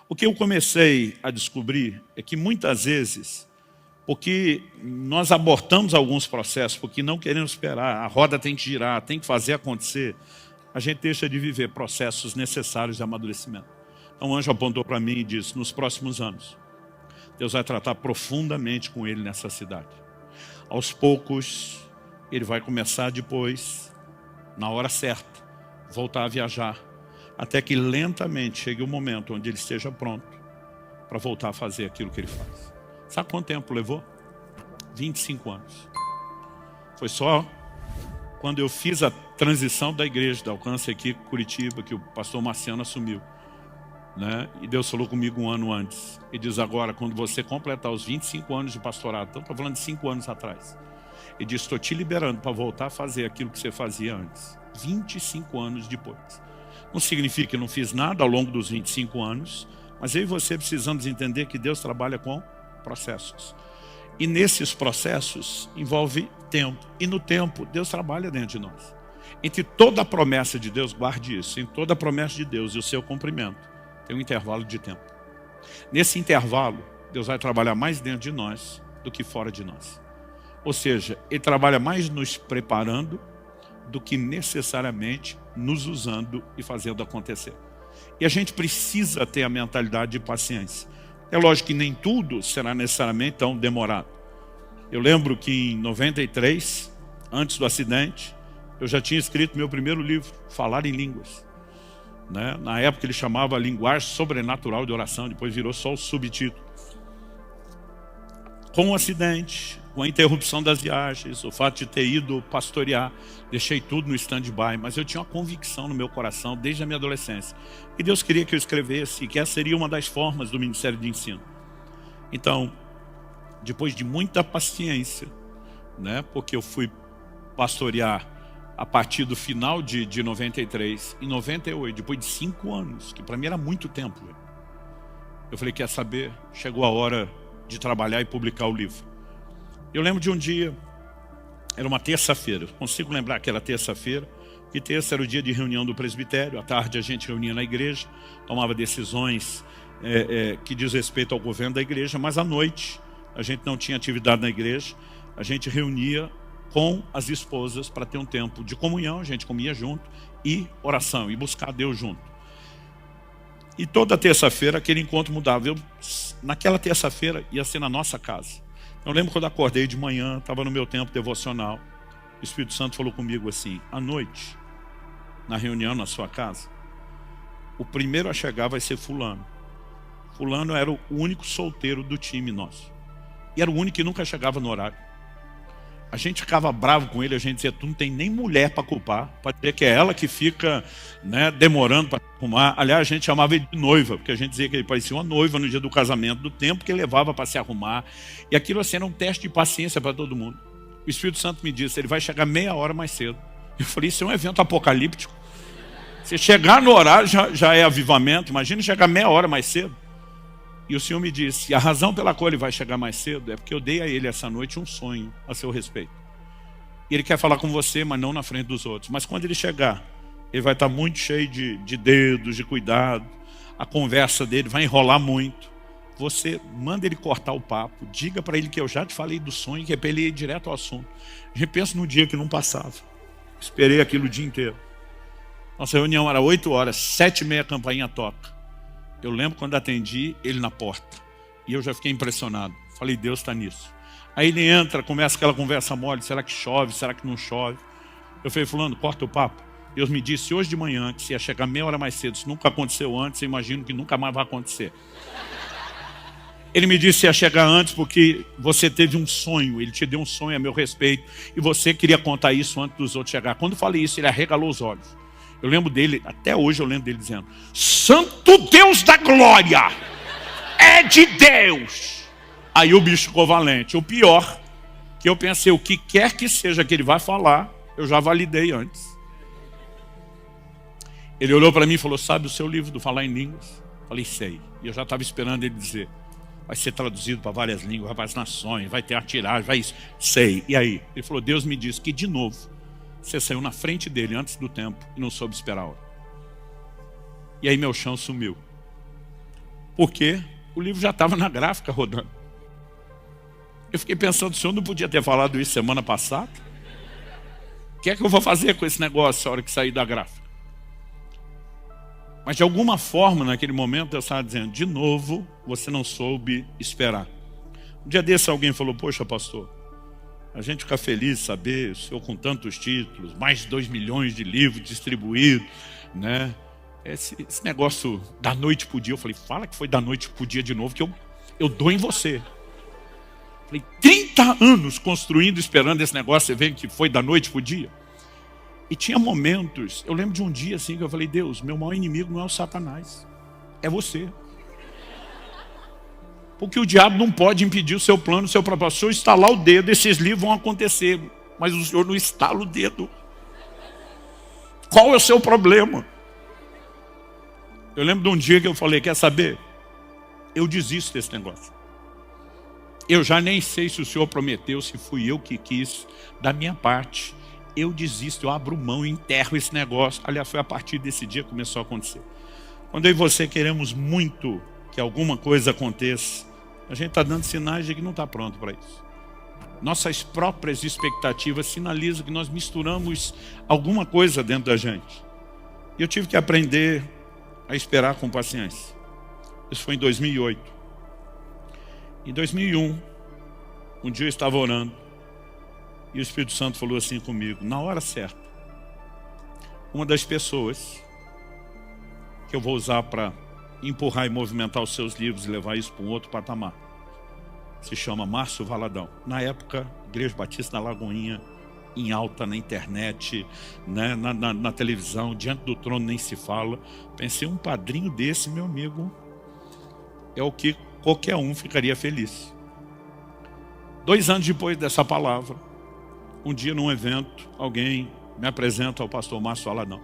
O que eu comecei a descobrir é que muitas vezes, porque nós abortamos alguns processos, porque não queremos esperar, a roda tem que girar, tem que fazer acontecer, a gente deixa de viver processos necessários de amadurecimento. Então o anjo apontou para mim e disse, nos próximos anos, Deus vai tratar profundamente com ele nessa cidade. Aos poucos, ele vai começar depois, na hora certa, voltar a viajar, até que lentamente chegue o momento onde ele esteja pronto para voltar a fazer aquilo que ele faz. Sabe quanto tempo levou? 25 anos. Foi só quando eu fiz a transição da igreja, da Alcance aqui em Curitiba, que o pastor Marciano assumiu. Né? E Deus falou comigo um ano antes. E diz agora, quando você completar os 25 anos de pastorado, então estou falando de 5 anos atrás. Ele diz, estou te liberando para voltar a fazer aquilo que você fazia antes. 25 anos depois. Não significa que eu não fiz nada ao longo dos 25 anos, mas eu e você precisamos entender que Deus trabalha com processos. E nesses processos envolve tempo. E no tempo, Deus trabalha dentro de nós. Entre toda a promessa de Deus, guarde isso, em toda a promessa de Deus e o seu cumprimento, tem um intervalo de tempo. Nesse intervalo, Deus vai trabalhar mais dentro de nós do que fora de nós. Ou seja, Ele trabalha mais nos preparando do que necessariamente nos usando e fazendo acontecer. E a gente precisa ter a mentalidade de paciência. É lógico que nem tudo será necessariamente tão demorado. Eu lembro que em 93, antes do acidente, eu já tinha escrito meu primeiro livro, Falar em Línguas. Né? Na época ele chamava Linguagem Sobrenatural de Oração, depois virou só o subtítulo. Com o acidente, com a interrupção das viagens, o fato de ter ido pastorear, deixei tudo no stand-by, mas eu tinha uma convicção no meu coração desde a minha adolescência. E Deus queria que eu escrevesse, que essa seria uma das formas do Ministério de Ensino. Então, depois de muita paciência, né, porque eu fui pastorear a partir do final de 93, em 98, depois de 5 anos, que para mim era muito tempo. Eu falei, quer saber? Chegou a hora de trabalhar e publicar o livro. Eu lembro de um dia, era uma terça-feira, consigo lembrar que era terça-feira, que terça era o dia de reunião do presbitério, à tarde a gente reunia na igreja, tomava decisões que diz respeito ao governo da igreja, mas à noite a gente não tinha atividade na igreja, a gente reunia com as esposas para ter um tempo de comunhão, a gente comia junto, e oração, e buscar Deus junto. E toda terça-feira aquele encontro mudava. Naquela terça-feira ia ser na nossa casa. Eu lembro quando acordei de manhã, estava no meu tempo devocional, o Espírito Santo falou comigo assim, à noite, na reunião na sua casa, o primeiro a chegar vai ser fulano. Fulano era o único solteiro do time nosso. E era o único que nunca chegava no horário. A gente ficava bravo com ele, a gente dizia, tu não tem nem mulher para culpar, pode dizer que é ela que fica, né, demorando para arrumar. Aliás, a gente chamava ele de noiva, porque a gente dizia que ele parecia uma noiva no dia do casamento, do tempo que ele levava para se arrumar. E aquilo assim era um teste de paciência para todo mundo. O Espírito Santo me disse, ele vai chegar meia hora mais cedo. Eu falei, isso é um evento apocalíptico. Se chegar no horário já é avivamento, imagina chegar meia hora mais cedo. E o Senhor me disse, a razão pela qual ele vai chegar mais cedo é porque eu dei a ele essa noite um sonho a seu respeito. E ele quer falar com você, mas não na frente dos outros. Mas quando ele chegar, ele vai estar muito cheio de dedos, de cuidado. A conversa dele vai enrolar muito. Você manda ele cortar o papo, diga para ele que eu já te falei do sonho, que é para ele ir direto ao assunto. A gente pensa no dia que não passava. Esperei aquilo o dia inteiro. Nossa reunião era 8 horas, 7h30 a campainha toca. Eu lembro quando atendi ele na porta. E eu já fiquei impressionado. Falei, Deus está nisso. Aí ele entra, começa aquela conversa mole. Será que chove? Será que não chove? Eu falei, fulano, corta o papo. Deus me disse hoje de manhã que se ia chegar meia hora mais cedo. Isso nunca aconteceu antes, eu imagino que nunca mais vai acontecer. Ele me disse que ia chegar antes porque você teve um sonho. Ele te deu um sonho a meu respeito. E você queria contar isso antes dos outros chegar. Quando eu falei isso, ele arregalou os olhos. Eu lembro dele, até hoje eu lembro dele dizendo, Santo Deus da glória, é de Deus. Aí o bicho ficou valente. O pior, que eu pensei, o que quer que seja que ele vai falar, eu já validei antes. Ele olhou para mim e falou, sabe o seu livro do Falar em Línguas? Falei, sei. E eu já estava esperando ele dizer, vai ser traduzido para várias línguas, vai para as nações, vai ter a tiragem, vai isso. Sei. E aí? Ele falou, Deus me disse que de novo, você saiu na frente dele antes do tempo e não soube esperar a hora. E aí meu chão sumiu. Porque o livro já estava na gráfica rodando. Eu fiquei pensando, o senhor não podia ter falado isso semana passada? O que é que eu vou fazer com esse negócio na hora que sair da gráfica? Mas de alguma forma, naquele momento, eu estava dizendo, de novo, você não soube esperar. Um dia desse alguém falou, poxa, pastor, a gente fica feliz de saber, o senhor com tantos títulos, mais de 2 milhões de livros distribuídos, né? Esse negócio da noite pro dia, eu falei, fala que foi da noite pro dia de novo, que eu dou em você. Falei, 30 anos construindo, esperando esse negócio, você vê que foi da noite pro dia. E tinha momentos, eu lembro de um dia assim, que eu falei, Deus, meu maior inimigo não é o Satanás, é você. Porque o diabo não pode impedir o seu plano, o seu propósito. Se eu estalar o dedo, esses livros vão acontecer, mas o senhor não estala o dedo. Qual é o seu problema? Eu lembro de um dia que eu falei, quer saber? Eu desisto desse negócio. Eu já nem sei se o senhor prometeu, se fui eu que quis, da minha parte. Eu desisto, eu abro mão, enterro esse negócio. Aliás, foi a partir desse dia que começou a acontecer. Quando eu e você queremos muito que alguma coisa aconteça, a gente está dando sinais de que não está pronto para isso. Nossas próprias expectativas sinalizam que nós misturamos alguma coisa dentro da gente. E eu tive que aprender a esperar com paciência. Isso foi em 2008. Em 2001, um dia eu estava orando e o Espírito Santo falou assim comigo, na hora certa, uma das pessoas que eu vou usar para empurrar e movimentar os seus livros e levar isso para um outro patamar, se chama Márcio Valadão. Na época, Igreja Batista na Lagoinha, em alta na internet, né, na televisão, diante do trono nem se fala. Pensei, um padrinho desse, meu amigo, é o que qualquer um ficaria feliz. 2 anos depois dessa palavra, um dia num evento, alguém me apresenta ao pastor Márcio Valadão.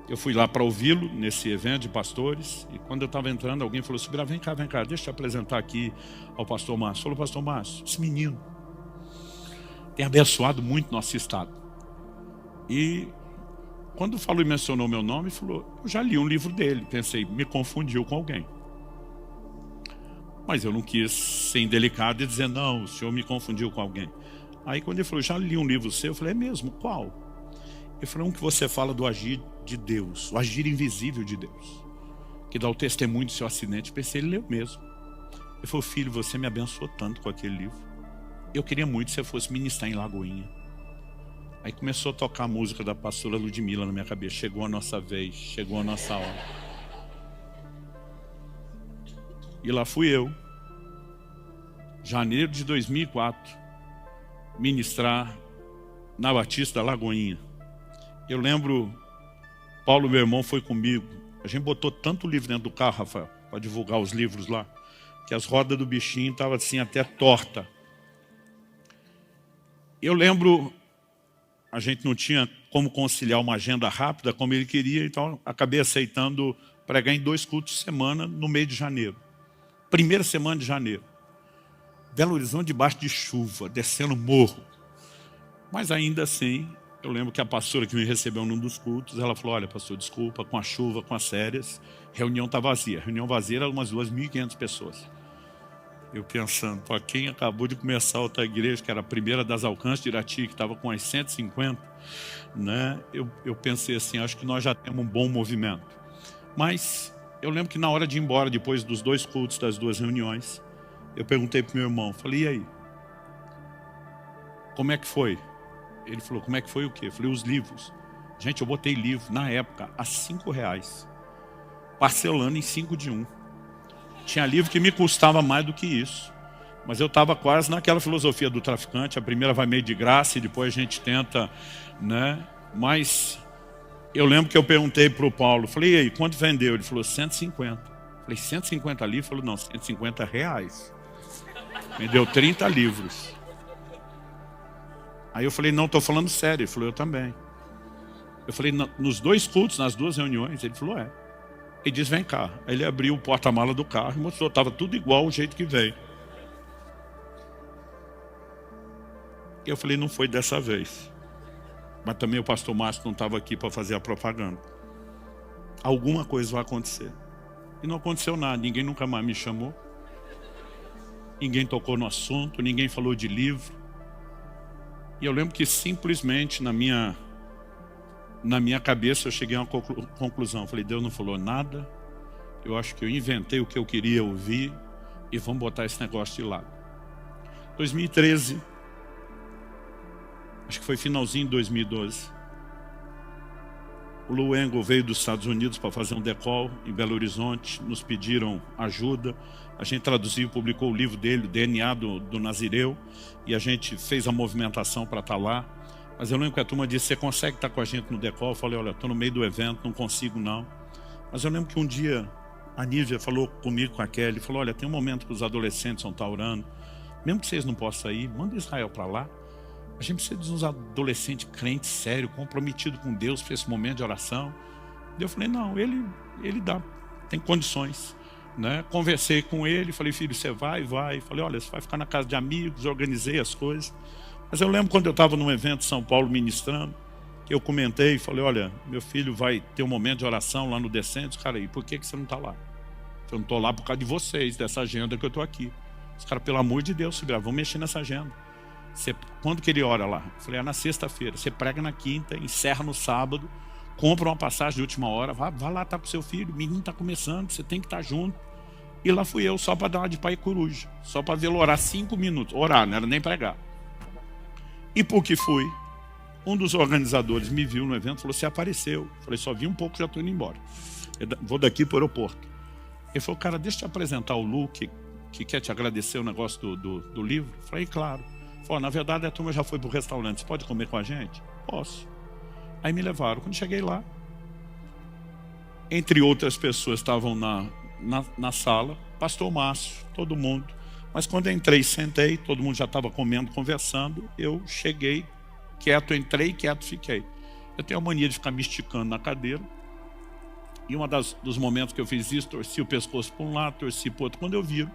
Eu fui lá para ouvi-lo nesse evento de pastores, e quando eu estava entrando, alguém falou assim, vem cá, deixa eu te apresentar aqui ao pastor Márcio. Falou, pastor Márcio, esse menino tem abençoado muito nosso estado. E quando falou e mencionou meu nome, falou, eu já li um livro dele. Pensei, me confundiu com alguém. Mas eu não quis ser indelicado e dizer, não, o senhor me confundiu com alguém. Aí quando ele falou, já li um livro seu, eu falei, é mesmo? Qual? Ele falou, um que você fala do agir de Deus, o agir invisível de Deus, que dá o testemunho do seu acidente. Pensei, ele leu mesmo. Ele falou, filho, você me abençoou tanto com aquele livro. Eu queria muito que você fosse ministrar em Lagoinha. Aí começou a tocar a música da pastora Ludmila na minha cabeça. Chegou a nossa vez, chegou a nossa hora. E lá fui eu, janeiro de 2004, ministrar na Batista Lagoinha. Eu lembro, Paulo, meu irmão, foi comigo. A gente botou tanto livro dentro do carro, Rafael, para divulgar os livros lá, que as rodas do bichinho estavam assim até torta. Eu lembro, a gente não tinha como conciliar uma agenda rápida como ele queria, então acabei aceitando pregar em 2 cultos de semana no mês de janeiro. Primeira semana de janeiro. Belo Horizonte debaixo de chuva, descendo morro. Mas ainda assim, eu lembro que a pastora que me recebeu num dos cultos, ela falou, olha, pastor, desculpa, com a chuva, com as férias, reunião está vazia. Reunião vazia era umas 2.500 pessoas. Eu pensando, para quem acabou de começar outra igreja, que era a primeira das Alcances de Irati, que estava com as 150, né? Eu pensei assim, acho que nós já temos um bom movimento. Mas eu lembro que na hora de ir embora, depois dos 2 cultos, das 2 reuniões, eu perguntei para o meu irmão, falei, e aí? Como é que foi? Ele falou, como é que foi o quê? Eu falei, os livros. Gente, eu botei livro, na época, a R$5, parcelando em 5 de 1. Tinha livro que me custava mais do que isso. Mas eu estava quase naquela filosofia do traficante, a primeira vai meio de graça e depois a gente tenta, né? Mas eu lembro que eu perguntei para o Paulo, falei, e aí, quanto vendeu? Ele falou, 150. Falei, 150 livros? Ele falou, não, R$150. Vendeu 30 livros. Aí eu falei, não, estou falando sério. Ele falou, eu também. Eu falei, nos 2 cultos, nas 2 reuniões? Ele falou, é. Ele disse, vem cá. Aí ele abriu o porta-mala do carro e mostrou, estava tudo igual o jeito que veio. Eu falei, não foi dessa vez. Mas também o pastor Márcio não estava aqui para fazer a propaganda. Alguma coisa vai acontecer. E não aconteceu nada, ninguém nunca mais me chamou. Ninguém tocou no assunto, ninguém falou de livro. E eu lembro que simplesmente na minha cabeça eu cheguei a uma conclusão. Falei, Deus não falou nada. Eu acho que eu inventei o que eu queria ouvir e vamos botar esse negócio de lado. 2013, acho que foi finalzinho de 2012. O Lou Engle veio dos Estados Unidos para fazer um decol em Belo Horizonte. Nos pediram ajuda. A gente traduziu, publicou o livro dele, o DNA do Nazireu. E a gente fez a movimentação para estar lá. Mas eu lembro que a turma disse, você consegue estar com a gente no decol? Eu falei, olha, estou no meio do evento, não consigo não. Mas eu lembro que um dia a Nívia falou comigo, com a Kelly, falou, olha, tem um momento que os adolescentes vão estar orando. Mesmo que vocês não possam ir, manda Israel para lá. A gente precisa de uns adolescentes crentes, sérios, comprometidos com Deus para esse momento de oração. Eu falei, não, ele dá, tem condições. Né? Conversei com ele, falei, filho, você vai. Falei, olha, você vai ficar na casa de amigos, organizei as coisas. Mas eu lembro quando eu estava num evento em São Paulo ministrando, que eu comentei, falei, olha, meu filho vai ter um momento de oração lá no Descentes. Cara, e por que você não está lá? Eu não estou lá por causa de vocês, dessa agenda que eu estou aqui. Os caras, pelo amor de Deus, vamos mexer nessa agenda. Quando que ele ora lá? Eu falei, na sexta-feira. Você prega na quinta, encerra no sábado, compra uma passagem de última hora, vai lá, tá com seu filho, o menino tá começando, você tem que estar junto. E lá fui eu só para dar uma de pai coruja, só para vê-lo orar 5 minutos. Orar, não era nem pregar. E porque fui, um dos organizadores me viu no evento e falou, você apareceu. Eu falei, só vi um pouco, já estou indo embora. Vou daqui para o aeroporto. Ele falou, cara, deixa eu te apresentar o Lu, que quer te agradecer o negócio do livro. Eu falei, claro. Falei, na verdade a turma já foi para o restaurante, você pode comer com a gente? Posso. Aí me levaram. Quando cheguei lá, entre outras pessoas estavam na sala, pastor Márcio, todo mundo. Mas quando eu entrei e sentei, todo mundo já estava comendo, conversando, eu cheguei, quieto, entrei, quieto, fiquei. Eu tenho a mania de ficar me esticando na cadeira. E dos momentos que eu fiz isso, torci o pescoço para um lado, torci para o outro. Quando eu viro,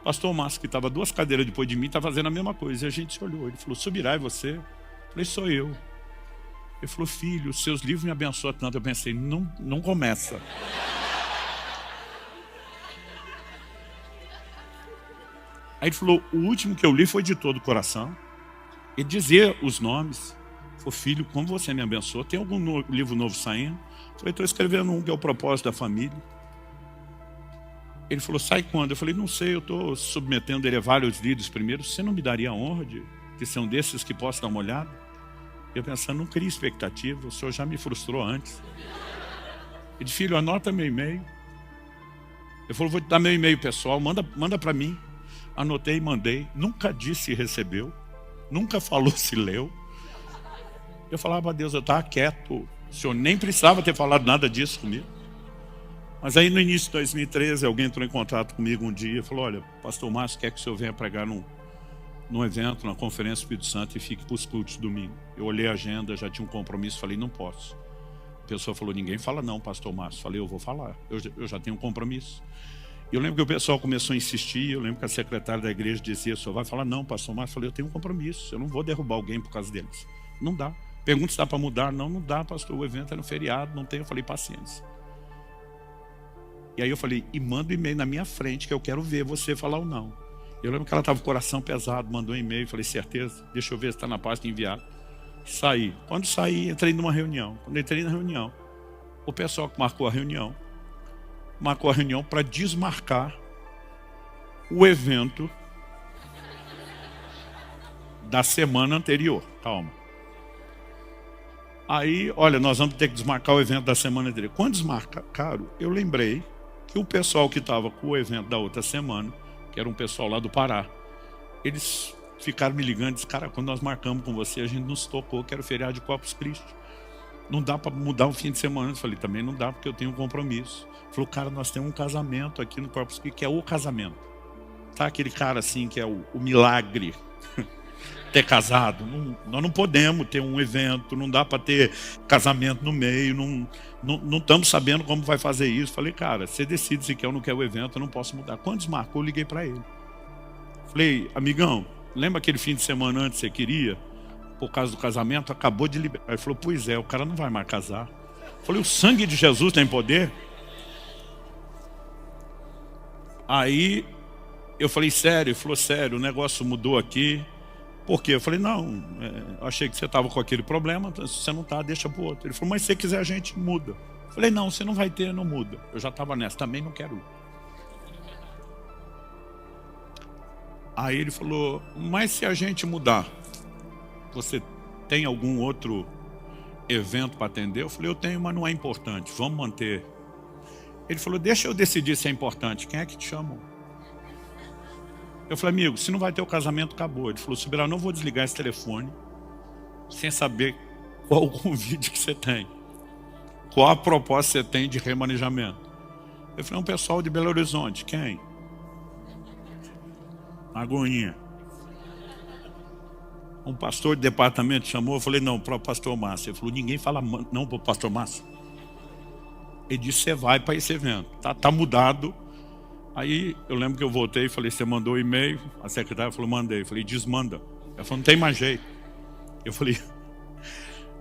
o pastor Márcio, que estava 2 cadeiras depois de mim, está fazendo a mesma coisa. E a gente se olhou. Ele falou, Subirá, é você? Eu falei, sou eu. Ele falou, filho, os seus livros me abençoam tanto. Eu pensei, não começa. Aí ele falou, o último que eu li foi de todo o coração. Ele dizia os nomes. Ele falou, filho, como você me abençoou? Tem algum livro novo saindo? Eu falei, estou escrevendo um que é o propósito da família. Ele falou, sai quando? Eu falei, não sei, eu estou submetendo ele a vários líderes primeiro. Você não me daria a honra de ser um desses que possa dar uma olhada? Eu pensando, não cria expectativa, o senhor já me frustrou antes. Ele disse, filho, anota meu e-mail. Ele falou, vou te dar meu e-mail pessoal, manda para mim. Anotei e mandei, nunca disse se recebeu, nunca falou se leu. Eu falava, Deus, eu estava quieto, o senhor nem precisava ter falado nada disso comigo. Mas aí no início de 2013, alguém entrou em contato comigo um dia e falou, olha, pastor Márcio quer que o senhor venha pregar num evento, na Conferência do Espírito Santo e fique para os cultos domingo. Eu olhei a agenda, já tinha um compromisso, falei, não posso. A pessoa falou, ninguém fala não, pastor Márcio. Falei, eu vou falar, eu já tenho um compromisso. E eu lembro que o pessoal começou a insistir, eu lembro que a secretária da igreja dizia, o senhor vai falar, não, pastor Márcio. Eu falei, eu tenho um compromisso, eu não vou derrubar alguém por causa deles. Não dá. Pergunta se dá para mudar. Não dá, pastor, o evento é no feriado, não tem. Eu falei, paciência. E aí eu falei, e manda um e-mail na minha frente que eu quero ver você falar ou não. Eu lembro que ela estava com o coração pesado, mandou um e-mail, falei, certeza? Deixa eu ver se está na pasta enviada. Saí. Quando saí, entrei numa reunião. Quando entrei na reunião, o pessoal que marcou a reunião para desmarcar o evento da semana anterior. Calma. Aí, olha, nós vamos ter que desmarcar o evento da semana anterior. Quando desmarcaram, eu lembrei que o pessoal que estava com o evento da outra semana, que era um pessoal lá do Pará, eles ficaram me ligando e disseram, cara, quando nós marcamos com você, a gente nos tocou que era o feriado de Corpus Christi. Não dá para mudar o fim de semana. Eu falei, também não dá porque eu tenho um compromisso. Falou, cara, nós temos um casamento aqui no Corpus Christi, que é o casamento. Tá aquele cara assim, que é o milagre. Ter casado, nós não podemos ter um evento, não dá para ter casamento no meio, não estamos sabendo como vai fazer isso. Falei, cara, você decide se quer ou não quer o evento, eu não posso mudar. Quando desmarcou, eu liguei para ele. Falei, amigão, lembra aquele fim de semana antes que você queria? Por causa do casamento, acabou de liberar. Ele falou, pois é, o cara não vai mais casar. Falei, o sangue de Jesus tem poder? Aí eu falei, sério? Ele falou, sério, o negócio mudou aqui. Por quê? Eu falei, não, eu achei que você estava com aquele problema, se você não está, deixa para o outro. Ele falou, mas se você quiser a gente muda. Eu falei, não, você não vai ter, não muda. Eu já estava nessa, também não quero ir. Aí ele falou, mas se a gente mudar, você tem algum outro evento para atender? Eu falei, eu tenho, mas não é importante, vamos manter. Ele falou, deixa eu decidir se é importante, quem é que te chamou? Eu falei, amigo, se não vai ter o casamento, acabou. Ele falou, Subirá, eu não vou desligar esse telefone sem saber qual o convite que você tem. Qual a proposta você tem de remanejamento? Eu falei, um pessoal de Belo Horizonte, quem? Agoinha. Um pastor de departamento chamou, eu falei, não, para o pastor Márcio. Ele falou, ninguém fala não para o pastor Márcio. Ele disse, você vai para esse evento, tá mudado. Aí eu lembro que eu voltei e falei, você mandou e-mail? A secretária falou, mandei. Eu falei, desmanda. Ela falou, não tem mais jeito. Eu falei,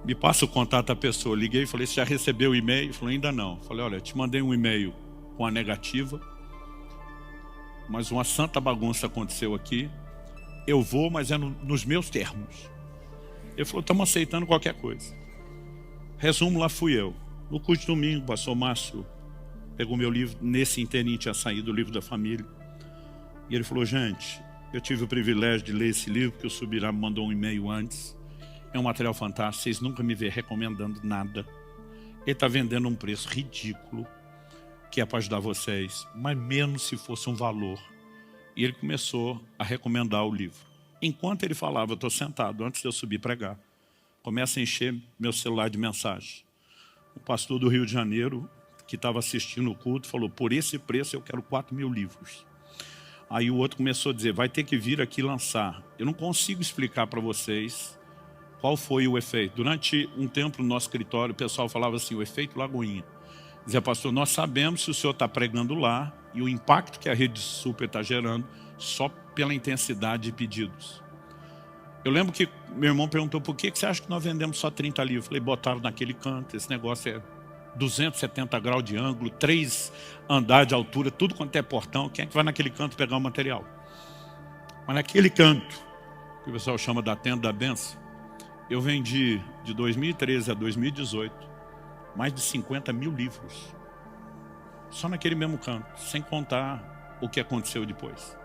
me passa o contato da pessoa. Liguei e falei, você já recebeu o e-mail? Ele falou, ainda não. Eu falei, olha, te mandei um e-mail com a negativa, mas uma santa bagunça aconteceu aqui. Eu vou, mas é nos meus termos. Ele falou, estamos aceitando qualquer coisa. Resumo, lá fui eu. No culto de domingo, o pastor Márcio pegou meu livro, nesse inteirinho tinha saído o livro da família. E ele falou, gente, eu tive o privilégio de ler esse livro, porque o Subirá me mandou um e-mail antes. É um material fantástico, vocês nunca me vêem recomendando nada. Ele está vendendo um preço ridículo, que é para ajudar vocês, mas menos se fosse um valor. E ele começou a recomendar o livro. Enquanto ele falava, eu estou sentado, antes de eu subir pregar, começa a encher meu celular de mensagem. O pastor do Rio de Janeiro, que estava assistindo o culto, falou, por esse preço eu quero 4.000 livros. Aí o outro começou a dizer, vai ter que vir aqui lançar. Eu não consigo explicar para vocês qual foi o efeito. Durante um tempo no nosso escritório, o pessoal falava assim, o efeito Lagoinha. Dizia, pastor, nós sabemos se o senhor está pregando lá e o impacto que a Rede Super está gerando só pela intensidade de pedidos. Eu lembro que meu irmão perguntou, por que você acha que nós vendemos só 30 livros? Eu falei, botaram naquele canto, esse negócio é 270 graus de ângulo, 3 andares de altura, tudo quanto é portão, quem é que vai naquele canto pegar o material? Mas naquele canto, que o pessoal chama da tenda da bênção, eu vendi de 2013 a 2018 mais de 50.000 livros. Só naquele mesmo canto, sem contar o que aconteceu depois.